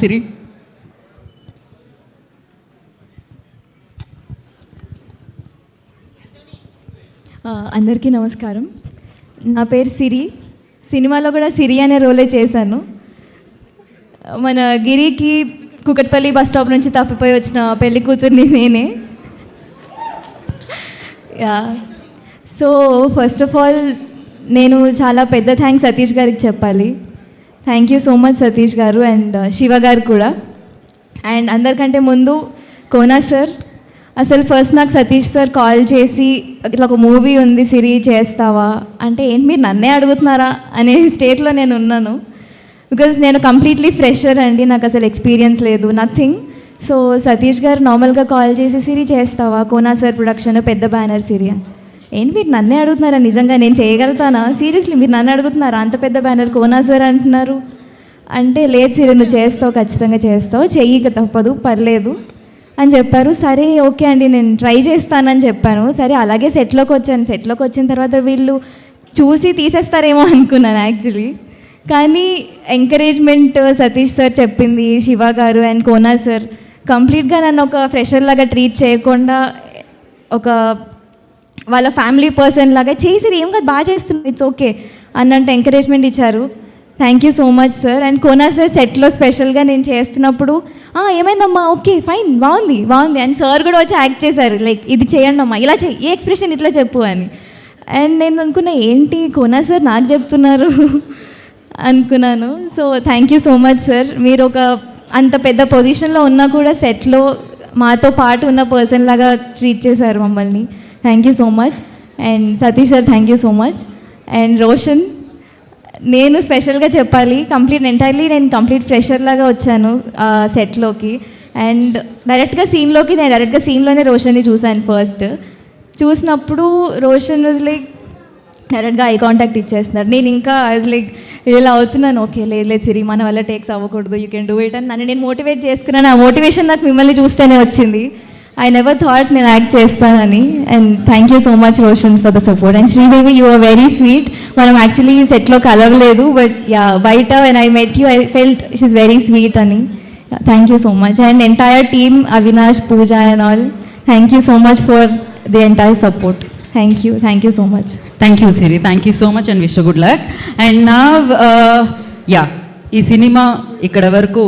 సిరి అందరికీ నమస్కారం. నా పేరు సిరి. సినిమాలో కూడా సిరి అనే రోలే చేశాను. మన గిరికి కుకట్పల్లి బస్ స్టాప్ నుంచి తప్పిపోయి వచ్చిన పెళ్లి కూతుర్ని నేనే. సో ఫస్ట్ ఆఫ్ ఆల్ నేను చాలా పెద్ద థ్యాంక్స్ సతీష్ గారికి చెప్పాలి. Thank you so much Satish గారు అండ్ శివ గారు కూడా. అండ్ అందరికంటే ముందు కోనా సార్. అసలు ఫస్ట్ నాకు సతీష్ సార్ కాల్ చేసి ఇట్లా ఒక మూవీ ఉంది సిరి చేస్తావా అంటే ఏంటి మీరు నన్నే అడుగుతున్నారా అనే స్టేట్లో నేను ఉన్నాను. బికాజ్ నేను కంప్లీట్లీ ఫ్రెషర్ అండి, నాకు అసలు ఎక్స్పీరియన్స్ లేదు, నథింగ్. సో సతీష్ గారు నార్మల్గా కాల్ చేసి సిరి చేస్తావా, కోనా సార్ ప్రొడక్షన్, పెద్ద బ్యానర్ సిరి. ఏంటి మీరు నన్నే అడుగుతున్నారా, నిజంగా నేను చేయగలుగుతానా, సీరియస్లీ మీరు నన్ను అడుగుతున్నారా, అంత పెద్ద బ్యానర్ కోనా సార్ అంటున్నారు అంటే లేదు సిరి నువ్వు చేస్తావు, ఖచ్చితంగా చేస్తావు, చెయ్యి తప్పదు, పర్లేదు అని చెప్పారు. సరే ఓకే అండి నేను ట్రై చేస్తానని చెప్పాను. సరే అలాగే సెట్లోకి వచ్చాను. సెట్లోకి వచ్చిన తర్వాత వీళ్ళు చూసి తీసేస్తారేమో అనుకున్నాను యాక్చువల్లీ. కానీ ఎంకరేజ్మెంట్ సతీష్ సార్ చెప్పింది, శివ గారు అండ్ కోనా సార్ కంప్లీట్గా నన్ను ఒక ఫ్రెషర్ లాగా ట్రీట్ చేయకుండా ఒక వాళ్ళ ఫ్యామిలీ పర్సన్ లాగా చేసి ఏం కాదు బాగా చేస్తుంది, ఇట్స్ ఓకే అన్నంత ఎంకరేజ్మెంట్ ఇచ్చారు. Thank you so much sir. And Kona sir సెట్లో స్పెషల్గా నేను చేస్తున్నప్పుడు ఏమైందమ్మా, ఓకే ఫైన్, బాగుంది బాగుంది అండ్ సార్ కూడా వచ్చి యాక్ట్ చేశారు, లైక్ ఇది చేయండి అమ్మా, ఇలా చెయ్యి, ఏ ఎక్స్ప్రెషన్ ఇట్లా చెప్పు అని. అండ్ నేను అనుకున్నా ఏంటి కోనా సార్ నాకు చెప్తున్నారు అనుకున్నాను. So thank you so much sir. మీరు ఒక అంత పెద్ద పొజిషన్లో ఉన్నా కూడా సెట్లో మాతో పాటు ఉన్న పర్సన్ లాగా ట్రీట్ చేశారు మమ్మల్ని. Thank you so much. And Satish sir thank you so much. And Roshan, నేను స్పెషల్గా చెప్పాలి, ఎంటైర్లీ నేను కంప్లీట్ ఫ్రెషర్ లాగా వచ్చాను సెట్లోకి. అండ్ డైరెక్ట్గా సీన్లోనే రోషన్ని చూశాను. ఫస్ట్ చూసినప్పుడు రోషన్ వాజ్ లైక్ డైరెక్ట్గా ఐ కాంటాక్ట్ ఇచ్చేస్తున్నారు. నేను ఇంకా వాజ్ లైక్ ఇలా అవుతున్నాను, ఓకే లేదు సిరి మన వల్ల టేక్స్ అవ్వకూడదు, యూ కెన్ డూ ఇట్ అని నన్ను నేను మోటివేట్ చేసుకున్నాను. ఆ మోటివేషన్ నాకు మిమ్మల్ని చూస్తేనే వచ్చింది. ఐ నెవర్ థాట్ నేను యాక్ట్ చేస్తానని. And thank you so much Roshan for the support. And Sridevi you are very sweet. మనం యాక్చువల్లీ సెట్లో కలవలేదు, బట్ బయట when I met you I felt she's very sweet అని. Thank you so much. And entire team Avinash, Pooja and all, thank you so much for the entire support. Thank you so much. Thank you Siri, thank you so much and wish good luck. And నా ఈ cinema ఇక్కడ వరకు